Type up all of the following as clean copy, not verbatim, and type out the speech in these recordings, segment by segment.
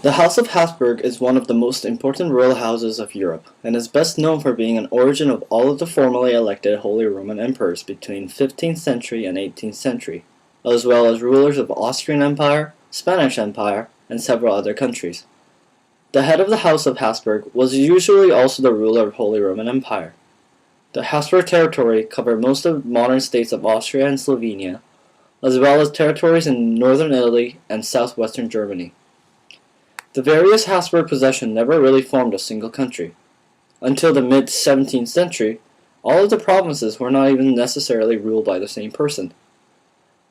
The House of Habsburg is one of the most important royal houses of Europe, and is best known for being an origin of all of the formally elected Holy Roman Emperors between 15th century and 18th century, as well as rulers of Austrian Empire, Spanish Empire, and several other countries. The head of the House of Habsburg was usually also the ruler of Holy Roman Empire. The Habsburg territory covered most of the modern states of Austria and Slovenia, as well as territories in northern Italy and southwestern Germany. The various Habsburg possessions never really formed a single country. Until the mid-17th century, all of the provinces were not even necessarily ruled by the same person.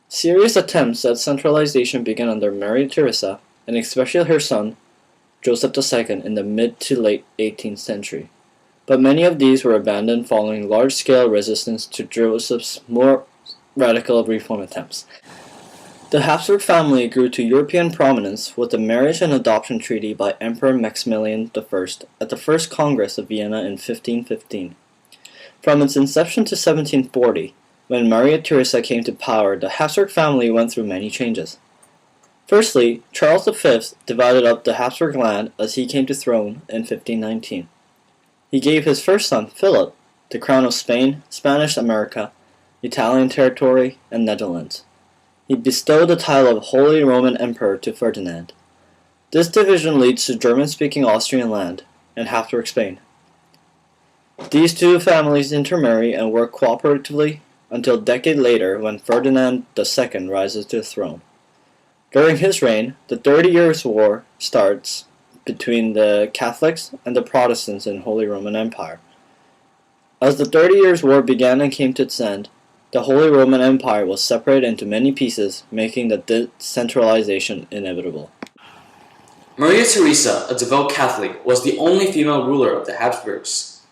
Serious attempts at centralization began under Maria Theresa, and especially her son, Joseph II, in the mid to late 18th century. But many of these were abandoned following large-scale resistance to Joseph's more radical reform attempts. The Habsburg family grew to European prominence with the marriage and adoption treaty by Emperor Maximilian I at the First Congress of Vienna in 1515. From its inception to 1740, when Maria Theresa came to power, the Habsburg family went through many changes. Firstly, Charles V divided up the Habsburg land as he came to throne in 1519. He gave his first son, Philip, the crown of Spain, Spanish America, Italian territory, and Netherlands. He bestowed the title of Holy Roman Emperor to Ferdinand. This division leads to German-speaking Austrian land and Habsburg Spain. These two families intermarry and work cooperatively until a decade later when Ferdinand II rises to the throne. During his reign, the 30 Years' War starts between the Catholics and the Protestants in Holy Roman Empire. As the 30 Years' War began and came to its end, the Holy Roman Empire was separated into many pieces, making the decentralization inevitable. Maria Theresa, a devout Catholic, was the only female ruler of the Habsburgs.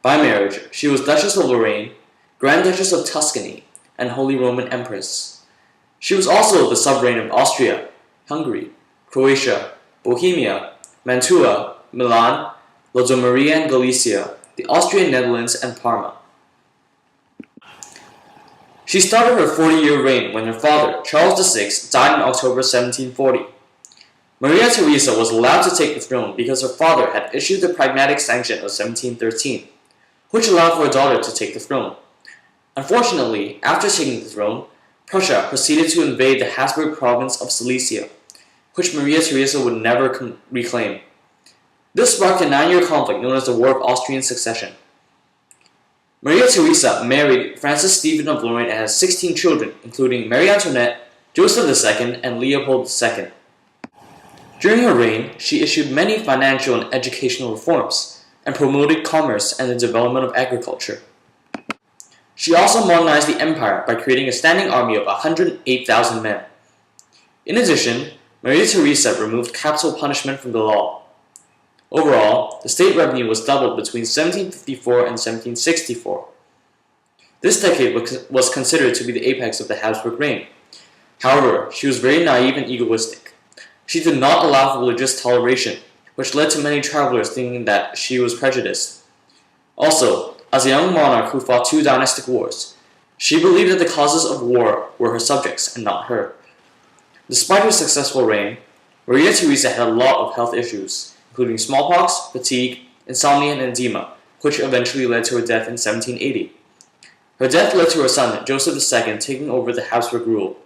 By marriage, she was Duchess of Lorraine, Grand Duchess of Tuscany, and Holy Roman Empress. She was also the sovereign of Austria, Hungary, Croatia, Bohemia, Mantua, Milan, Lodomeria and Galicia, the Austrian Netherlands, and Parma. She started her 40-year reign when her father, Charles VI, died in October 1740. Maria Theresa was allowed to take the throne because her father had issued the Pragmatic Sanction of 1713, which allowed for a daughter to take the throne. Unfortunately, after taking the throne, Prussia proceeded to invade the Habsburg province of Silesia, which Maria Theresa would never reclaim. This sparked a 9-year conflict known as the War of Austrian Succession. Maria Theresa married Francis Stephen of Lorraine and has 16 children, including Marie Antoinette, Joseph II, and Leopold II. During her reign, she issued many financial and educational reforms, and promoted commerce and the development of agriculture. She also modernized the empire by creating a standing army of 108,000 men. In addition, Maria Theresa removed capital punishment from the law. Overall, the state revenue was doubled between 1754 and 1764. This decade was considered to be the apex of the Habsburg reign. However, she was very naive and egoistic. She did not allow for religious toleration, which led to many travelers thinking that she was prejudiced. Also, as a young monarch who fought 2 dynastic wars, she believed that the causes of war were her subjects and not her. Despite her successful reign, Maria Theresa had a lot of health issues, including smallpox, fatigue, insomnia, and edema, which eventually led to her death in 1780. Her death led to her son, Joseph II, taking over the Habsburg rule.